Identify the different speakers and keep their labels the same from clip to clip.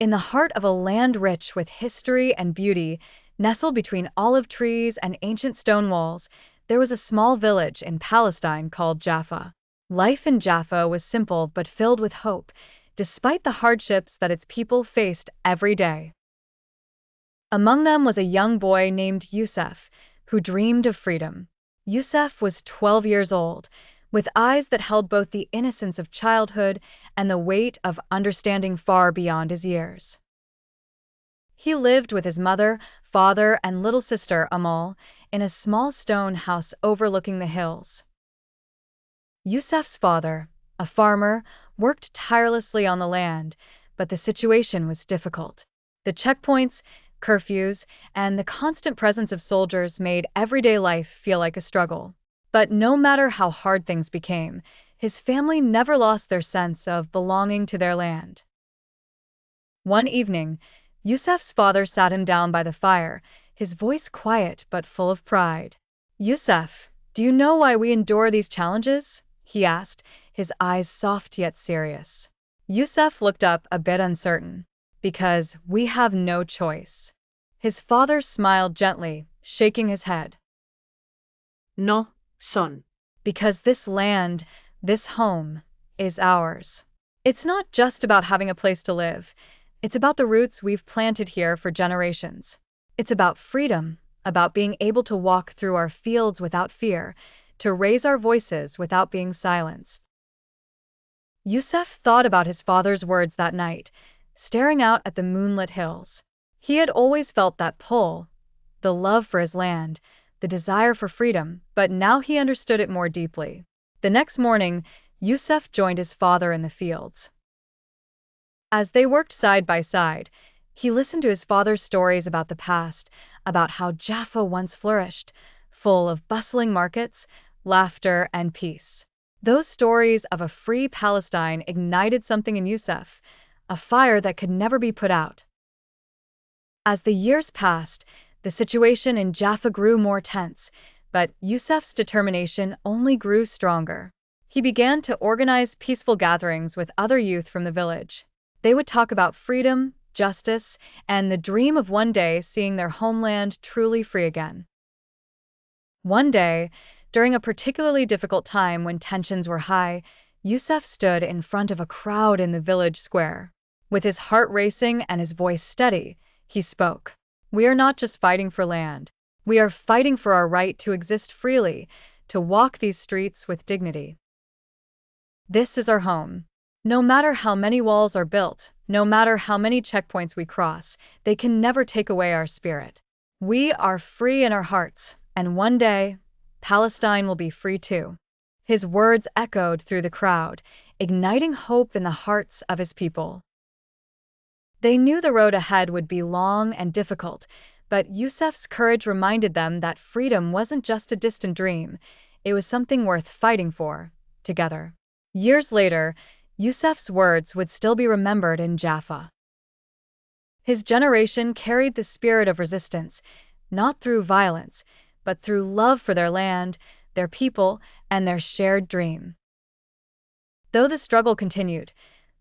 Speaker 1: In the heart of a land rich with history and beauty, nestled between olive trees and ancient stone walls, there was a small village in Palestine called Jaffa. Life in Jaffa was simple but filled with hope, despite the hardships that its people faced every day. Among them was a young boy named Youssef, who dreamed of freedom. Youssef was 12 years old, with eyes that held both the innocence of childhood and the weight of understanding far beyond his years. He lived with his mother, father, and little sister Amal in a small stone house overlooking the hills. Youssef's father, a farmer, worked tirelessly on the land, but the situation was difficult. The checkpoints, curfews, and the constant presence of soldiers made everyday life feel like a struggle. But no matter how hard things became, his family never lost their sense of belonging to their land. One evening, Youssef's father sat him down by the fire, his voice quiet but full of pride. "Youssef, do you know why we endure these challenges?" he asked, his eyes soft yet serious. Youssef looked up a bit uncertain. "Because we have no choice." His father smiled gently, shaking his head.
Speaker 2: No, son.
Speaker 1: Because this land, this home, is ours. It's not just about having a place to live. It's about the roots we've planted here for generations. It's about freedom, about being able to walk through our fields without fear, to raise our voices without being silenced. Youssef thought about his father's words that night, staring out at the moonlit hills. He had always felt that pull, the love for his land, the desire for freedom, but now he understood it more deeply. The next morning, Youssef joined his father in the fields. As they worked side by side, he listened to his father's stories about the past, about how Jaffa once flourished, full of bustling markets, laughter, and peace. Those stories of a free Palestine ignited something in Youssef, a fire that could never be put out. As the years passed, the situation in Jaffa grew more tense, but Youssef's determination only grew stronger. He began to organize peaceful gatherings with other youth from the village. They would talk about freedom, justice, and the dream of one day seeing their homeland truly free again. One day, during a particularly difficult time when tensions were high, Youssef stood in front of a crowd in the village square. With his heart racing and his voice steady, he spoke. "We are not just fighting for land. We are fighting for our right to exist freely, to walk these streets with dignity. This is our home. No matter how many walls are built, no matter how many checkpoints we cross, they can never take away our spirit. We are free in our hearts, and one day, Palestine will be free too." His words echoed through the crowd, igniting hope in the hearts of his people. They knew the road ahead would be long and difficult, but Youssef's courage reminded them that freedom wasn't just a distant dream, it was something worth fighting for, together. Years later, Youssef's words would still be remembered in Jaffa. His generation carried the spirit of resistance, not through violence, but through love for their land, their people, and their shared dream. Though the struggle continued,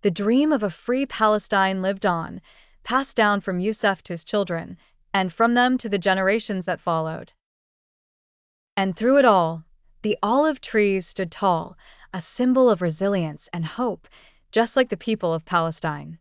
Speaker 1: the dream of a free Palestine lived on, passed down from Youssef to his children, and from them to the generations that followed. And through it all, the olive trees stood tall, a symbol of resilience and hope, just like the people of Palestine.